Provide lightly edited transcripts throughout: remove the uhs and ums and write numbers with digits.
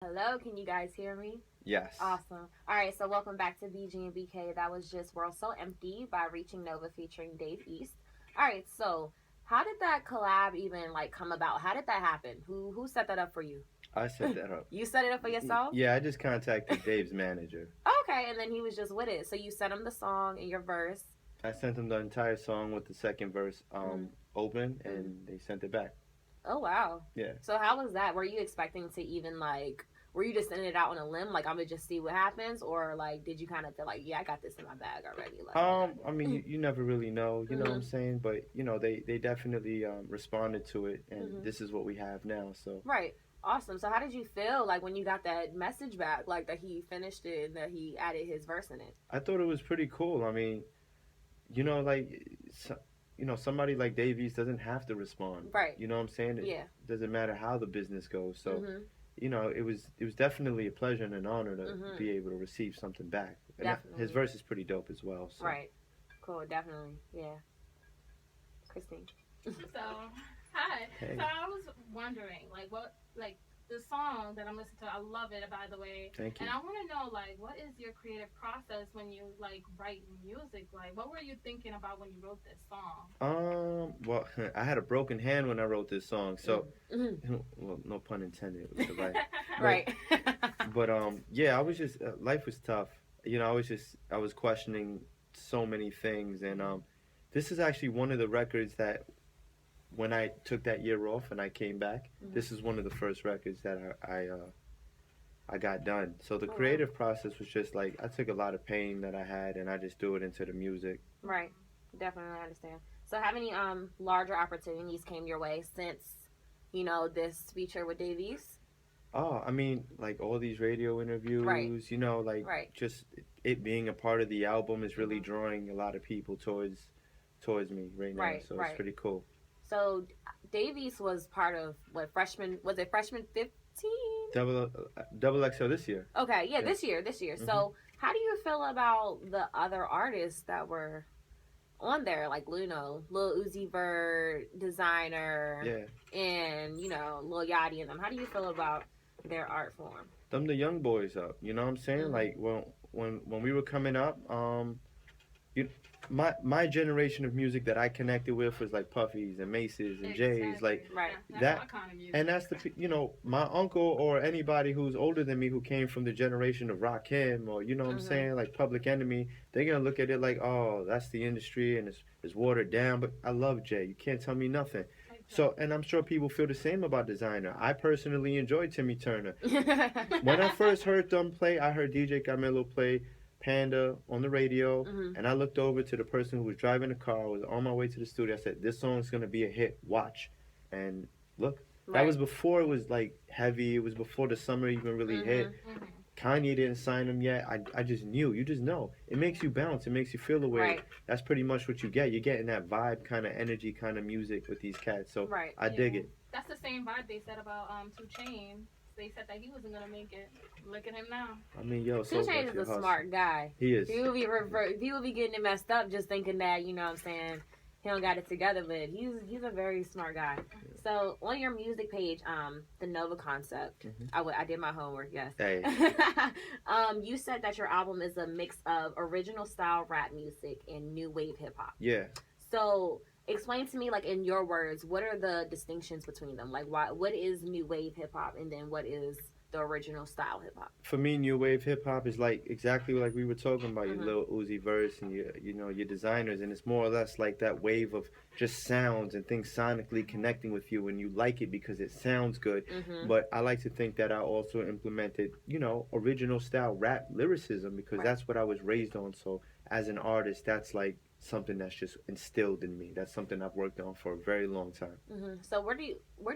Hello, can you guys hear me? Yes. Awesome. All right, so welcome back to BG and BK. That was just World So Empty by Reaching Nova featuring Dave East. All right, so how did that collab even like come about? How did that happen? Who set that up for you? I set that up. You set it up for yourself? Yeah, I just contacted Dave's manager. Okay, and then he was just with it. So you sent him the song and your verse. I sent him the entire song with the second verse Mm-hmm. open, Mm-hmm. and they sent it back. Oh wow. Yeah. So how was that? Were you expecting to even like were you just sending it out on a limb, like I'm gonna just see what happens, or like did you kind of feel like, yeah, I got this in my bag already? I mean, you never really know, you know what I'm Mm-hmm. saying? But, they definitely responded to it, and Mm-hmm. this is what we have now, so. Right. Awesome. So how did you feel like when you got that message back, like that he finished it and that he added his verse in it? I thought it was pretty cool. I mean, like, so, somebody like Davies doesn't have to respond. Right. You know what I'm saying? It Yeah. doesn't matter how the business goes, so. Mm-hmm. It was definitely a pleasure and an honor to Mm-hmm. be able to receive something back. And his Definitely. verse is pretty dope as well. So. Right. Cool. Definitely. Yeah. Christine. So, hi. Hey, So I was wondering, the song that I'm listening to, I love it, by the way. thank you. And I want to know, what is your creative process when you, write music? Like, what were you thinking about when you wrote this song? Well, I had a broken hand when I wrote this song, so, Mm-hmm. well, no pun intended. It was the right. Right. But yeah, I was just life was tough. I was questioning so many things, and this is actually one of the records that when I took that year off and I came back, Mhm. this is one of the first records that I got done. So the Oh, wow. creative process was just like I took a lot of pain that I had and I just threw it into the music. Right. Definitely understand. So how many larger opportunities came your way since, this feature with Davies? Oh, I mean, like all these radio interviews, Right. like Right. just it being a part of the album is really Mhm. drawing a lot of people towards me right now. Right, So it's right. pretty cool. So Davies was part of what freshman was it freshman 15? Double XL this year. Okay, yeah, Yeah. this year. Hmm. So how do you feel about the other artists that were on there, like Lil Uzi Vert, Designer, Yeah. and Lil Yachty and them? How do you feel about their art form? Them the young boys up. You know what I'm saying? Mhm. Like when we were coming up, you my generation of music that I connected with was like Puffies and Maces and Jays, like Right. That's that. my kind of music. And that's my uncle or anybody who's older than me who came from the generation of Rakim or you know what I'm Mhm. saying, like Public Enemy, they're gonna look at it like, oh, that's the industry and it's watered down. But I love Jay. You can't tell me nothing. So, and I'm sure people feel the same about Designer. I personally enjoy Timmy Turner. When I first heard them play, I heard DJ Camilo play Panda on the radio, Mhm. and I looked over to the person who was driving the car. I was on my way to the studio. I said, "This song's gonna be a hit. Watch." And look, that Right. was before it was like heavy. It was before the summer even really hit. Mhm. Kanye didn't sign him yet. I just knew. You just know. It makes you bounce. It makes you feel the way. Right. That's pretty much what you get. You're getting that vibe kind of energy kind of music with these cats. So Right. I dig it. That's the same vibe they said about 2 Chainz. They said that he wasn't gonna make it. Look at him now. I mean, yo, 2 so Chainz much is a hustle. smart guy. He is. He will be getting it messed up just thinking that, what I'm saying, he don't got it together, but he's a very smart guy. So on your music page, the Nova Concept, Mhm. I did my homework, yes. Hey. You said that your album is a mix of original style rap music and new wave hip hop. Yeah. So explain to me, like in your words, what are the distinctions between them? Like what is new wave hip hop and then what is the original style hip hop? For me, new wave hip hop is like exactly like we were talking about, Mhm. your little Uzi verse and your designers, and it's more or less like that wave of just sounds and things sonically connecting with you, and you like it because it sounds good. Mm-hmm. But I like to think that I also implemented, original style rap lyricism because Right. that's what I was raised on. So as an artist, that's like something that's just instilled in me. That's something I've worked on for a very long time. Mm-hmm. So where do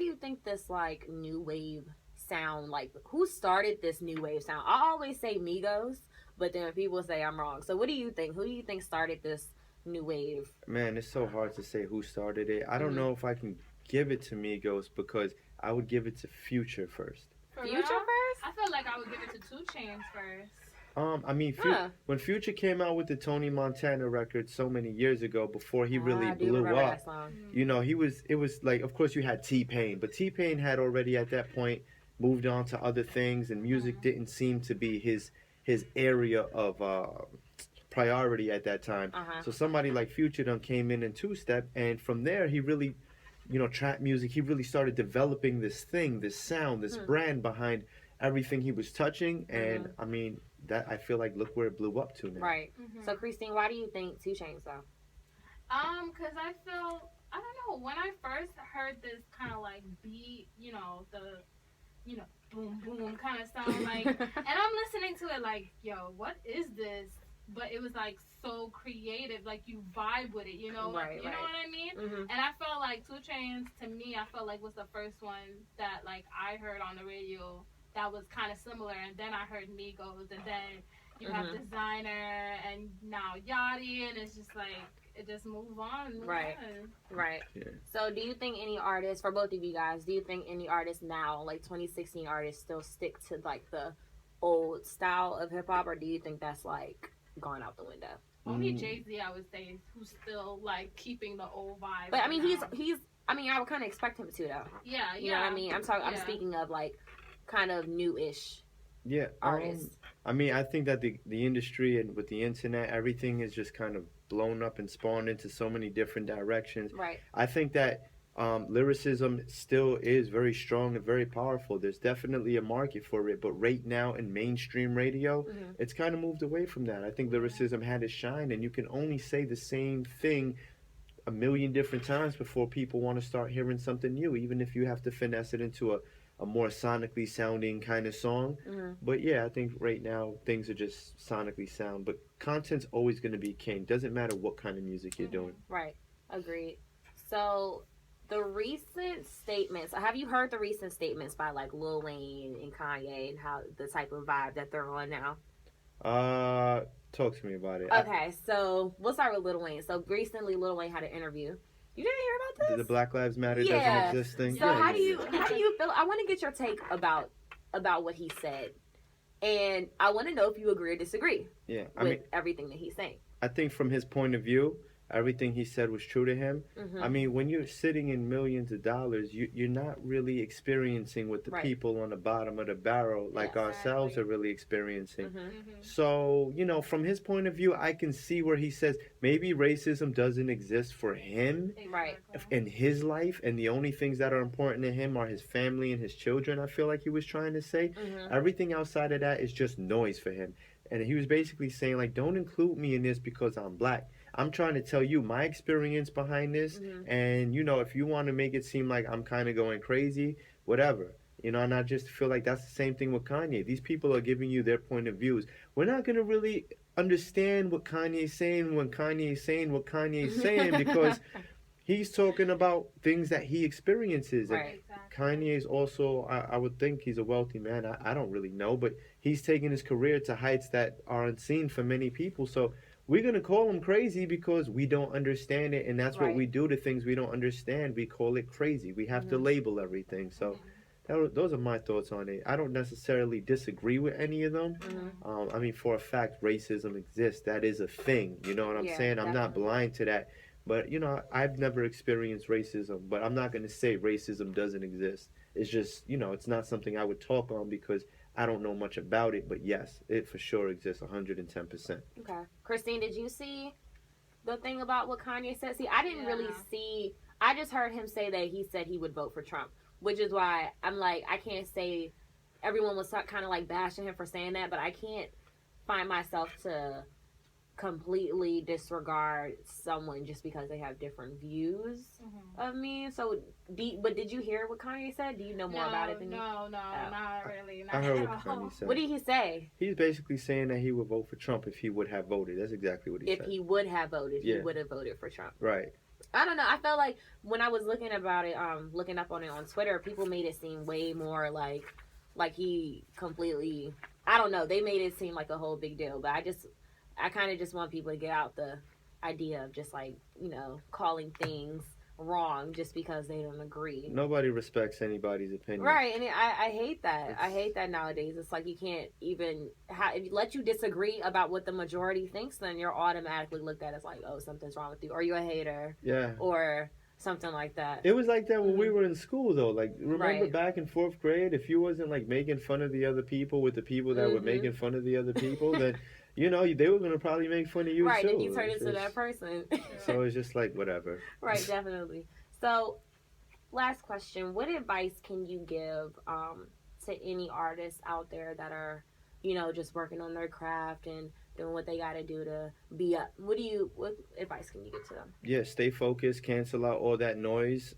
you think this like new wave sound, like who started this new wave sound? I always say Migos, but then people say I'm wrong. So what do you think? Who do you think started this new wave? Man, it's so hard to say who started it. I don't Mhm. know if I can give it to Migos because I would give it to Future first. For Future real? first? I feel like I would give it to 2 Chainz first. I mean, Huh. when Future came out with the Tony Montana record so many years ago, before he really I do blew remember up, that song. it was like, of course you had T-Pain, but T-Pain had already at that point moved on to other things, and music didn't seem to be his area of priority at that time. So somebody like Future done came in two step, and from there he really, trap music. He really started developing this thing, this sound, this brand behind everything he was touching, and I mean that I feel like look where it blew up to now. Right. So Christine, why do you think 2 Chainz though? Cause I feel, I don't know, when I first heard this kind of like beat, boom boom kind of sound like, and I'm listening to it like, yo, what is this? But it was like so creative, like you vibe with it, you know what I mean? And I felt like 2 Chainz, to me, I felt like was the first one that like I heard on the radio that was kind of similar, and then I heard Migos, and then you have Designer, and now Yachty, and it's just like it just move on. Right. Yeah. So do you think any artists, for both of you guys, do you think any artists now, like 2016 artists, still stick to like the old style of hip hop, or do you think that's like gone out the window? Only Jay-Z, I would say, who's still like keeping the old vibe. But I mean, he's. I mean, I would kind of expect him to though. Yeah. You know what I mean? I'm talking. I'm speaking of like kind of new-ish. Yeah, artists. I mean, I think that the industry and with the internet, everything is just kind of blown up and spawned into so many different directions. Right. I think that lyricism still is very strong and very powerful. There's definitely a market for it, but right now in mainstream radio, it's kind of moved away from that. I think lyricism had its shine, and you can only say the same thing a million different times before people want to start hearing something new, even if you have to finesse it into a more sonically sounding kind of song. But yeah, I think right now things are just sonically sound, but content's always going to be king. Doesn't matter what kind of music you're doing. Right. Agreed. So the recent statements, have you heard the recent statements by like Lil Wayne and Kanye and how the type of vibe that they're on now? Talk to me about it. Okay, so we'll start with Lil Wayne. So recently Lil Wayne had an interview. You didn't hear about this? The Black Lives Matter doesn't exist thing. So how do you feel? I want to get your take about what he said, and I want to know if you agree or disagree. Yeah, with everything that he's saying. I think from his point of view, everything he said was true to him. I mean, when you're sitting in millions of dollars, you're not really experiencing what the people on the bottom of the barrel, like ourselves, are really experiencing. So, from his point of view, I can see where he says maybe racism doesn't exist for him in his life, and the only things that are important to him are his family and his children, I feel like he was trying to say. Everything outside of that is just noise for him. And he was basically saying, like, don't include me in this because I'm black. I'm trying to tell you my experience behind this, and if you want to make it seem like I'm kind of going crazy, whatever, and I just feel like that's the same thing with Kanye. These people are giving you their point of views. We're not going to really understand what Kanye's saying when Kanye's saying what Kanye's saying because he's talking about things that he experiences. Right. And Kanye is also, I would think he's a wealthy man. I don't really know, but he's taking his career to heights that are unseen for many people. So we're going to call him crazy because we don't understand it, and that's what we do to things we don't understand. We call it crazy. We have to label everything. So those are my thoughts on it. I don't necessarily disagree with any of them. I mean, for a fact, racism exists. That is a thing. You know what I'm saying? I'm not blind to that. But, I've never experienced racism, but I'm not going to say racism doesn't exist. It's just, it's not something I would talk on because I don't know much about it, but yes, it for sure exists 110%. Okay. Christine, did you see the thing about what Kanye said? See, I didn't really see, I just heard him say that he said he would vote for Trump, which is why I'm like, I can't say, everyone was kind of like bashing him for saying that, but I can't find myself to completely disregard someone just because they have different views of me. So, but did you hear what Kanye said? Do you know more about it than No, not really. Not I heard what Kanye said. What did he say? He's basically saying that he would vote for Trump if he would have voted. That's exactly what he said. If he would have voted, he would have voted for Trump. Right. I don't know. I felt like when I was looking about it, looking up on it on Twitter, people made it seem way more like he completely, I don't know. They made it seem like a whole big deal, but I kind of just want people to get out the idea of just like, calling things wrong just because they don't agree. Nobody respects anybody's opinion. Right, and I hate that. I hate that nowadays. It's like you can't even, if you let you disagree about what the majority thinks, then you're automatically looked at as like, oh, something's wrong with you, or you're a hater. Yeah. Or something like that. It was like that when we were in school, though. Like, remember Right. back in 4th grade, if you wasn't like making fun of the other people with the people that were making fun of the other people, then you know they were gonna probably make fun of you right, too. then you turn into that person. So it's just like whatever. Right, definitely. So, last question: what advice can you give to any artists out there that are, you know, just working on their craft and doing what they got to do to be up? What advice can you give to them? Yeah, stay focused, cancel out all that noise.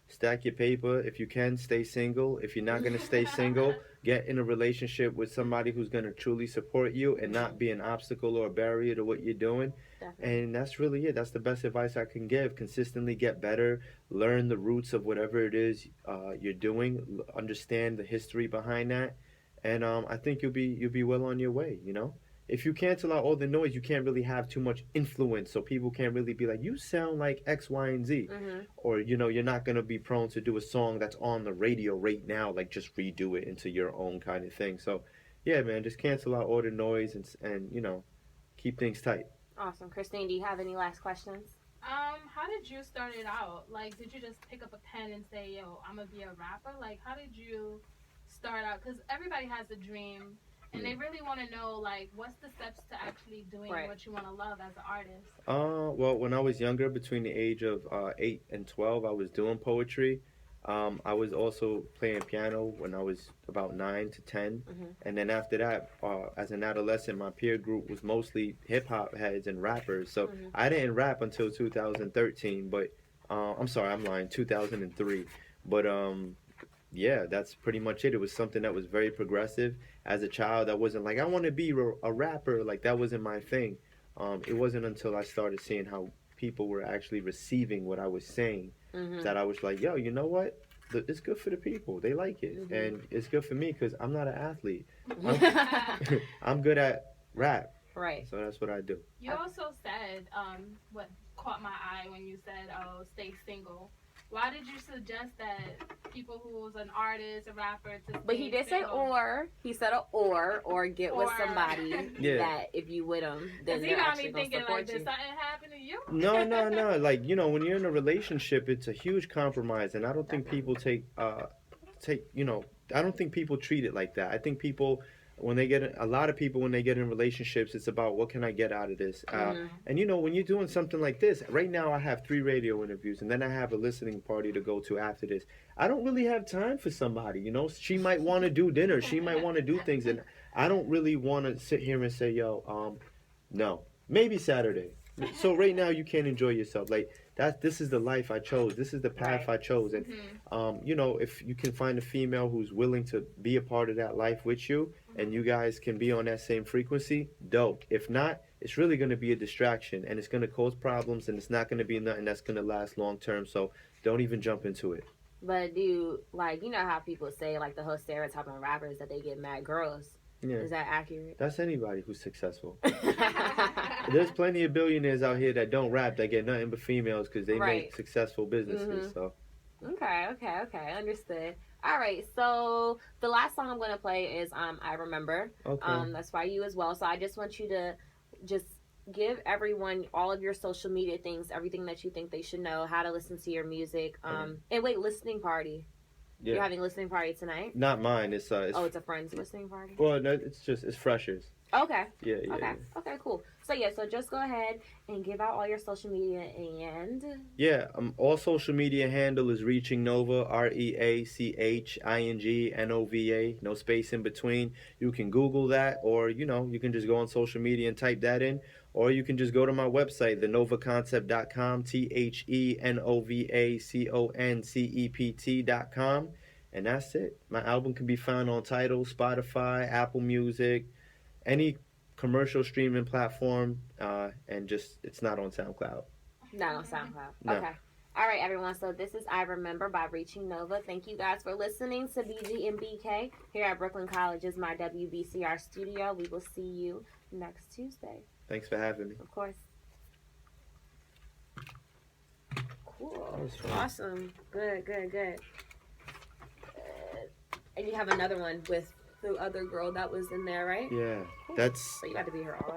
Stack your paper. If you can, stay single. If you're not gonna stay single, get in a relationship with somebody who's gonna truly support you and not be an obstacle or a barrier to what you're doing. Definitely. And that's really it. That's the best advice I can give. Consistently get better. Learn the roots of whatever it is you're doing. Understand the history behind that, and I think you'll be well on your way. You know. If you cancel out all the noise, you can't really have too much influence, so people can't really be like, you sound like X, Y, and Z. Or, you know, you're not going to be prone to do a song that's on the radio right now, like just redo it into your own kind of thing. So, yeah, man, just cancel out all the noise and you know, keep things tight. Awesome. Christine, do you have any last questions? How did you start it out? Like, did you just pick up a pen and say, yo, I'm going to be a rapper? Like, how did you start out? Because everybody has a dream. And they really want to know, like, what's the steps to actually doing what you want to love as an artist? Well, when I was younger, between the age of 8 and 12, I was doing poetry. I was also playing piano when I was about 9 to 10. And then after that, as an adolescent, my peer group was mostly hip-hop heads and rappers. So I didn't rap until 2013, but I'm sorry, I'm lying, 2003. But yeah, that's pretty much it. It was something that was very progressive. As a child, I wasn't like, I want to be a rapper. Like, that wasn't my thing. It wasn't until I started seeing how people were actually receiving what I was saying that I was like, yo, you know what? It's good for the people. They like it. And it's good for me because I'm not an athlete. I'm good at rap. Right. So that's what I do. You also said, what caught my eye when you said, oh, stay single. Why did you suggest that people who's an artist, a rapper, to But he did say or. He said or get with somebody that if you with them, then they're actually going to support like, you. did something happen to you? No. Like, you know, when you're in a relationship, it's a huge compromise. And I don't think people you know, I don't think people treat it like that. I think people... a lot of people, when they get in relationships, it's about what can I get out of this? And you know, when you're doing something like this, right now I have 3 radio interviews and then I have a listening party to go to after this. I don't really have time for somebody, you know? She might want to do dinner. She might want to do things. And I don't really want to sit here and say, yo, no, maybe Saturday. So right now you can't enjoy yourself. Like, this is the life I chose. This is the path I chose. And, you know, if you can find a female who's willing to be a part of that life with you and you guys can be on that same frequency, dope. If not, it's really going to be a distraction and it's going to cause problems and it's not going to be nothing that's going to last long term. So don't even jump into it. But do you, like, you know how people say, like, the whole stereotype on rappers that they get mad girls? Yeah. Is that accurate? That's anybody who's successful. There's plenty of billionaires out here that don't rap that get nothing but females because they make successful businesses. So. Okay. Understood. All right. So the last song I'm going to play is I Remember. Okay. That's by you as well. So I just want you to just give everyone all of your social media things, everything that you think they should know, how to listen to your music. And wait, listening party. Yeah. You're having a listening party tonight? Not mine. It's it's a friend's listening party? Well, no, it's freshers. Okay. Yeah. Okay, cool. So so just go ahead and give out all your social media and... Yeah, all social media handle is ReachingNOVA, ReachingNOVA, no space in between. You can Google that, or, you know, you can just go on social media and type that in, or you can just go to my website, thenovaconcept.com, TheNovaconcept.com, and that's it. My album can be found on Tidal, Spotify, Apple Music, any commercial streaming platform, and just it's not on SoundCloud. Not on SoundCloud. No. Okay. All right, everyone. So this is I Remember by ReachingNOVA. Thank you guys for listening to BG and BK here at Brooklyn College's My WBCR studio. We will see you next Tuesday. Thanks for having me. Of course. Cool. Awesome. Good. And you have another one with the other girl that was in there, right? Yeah. Cool. That's... So you got to be here all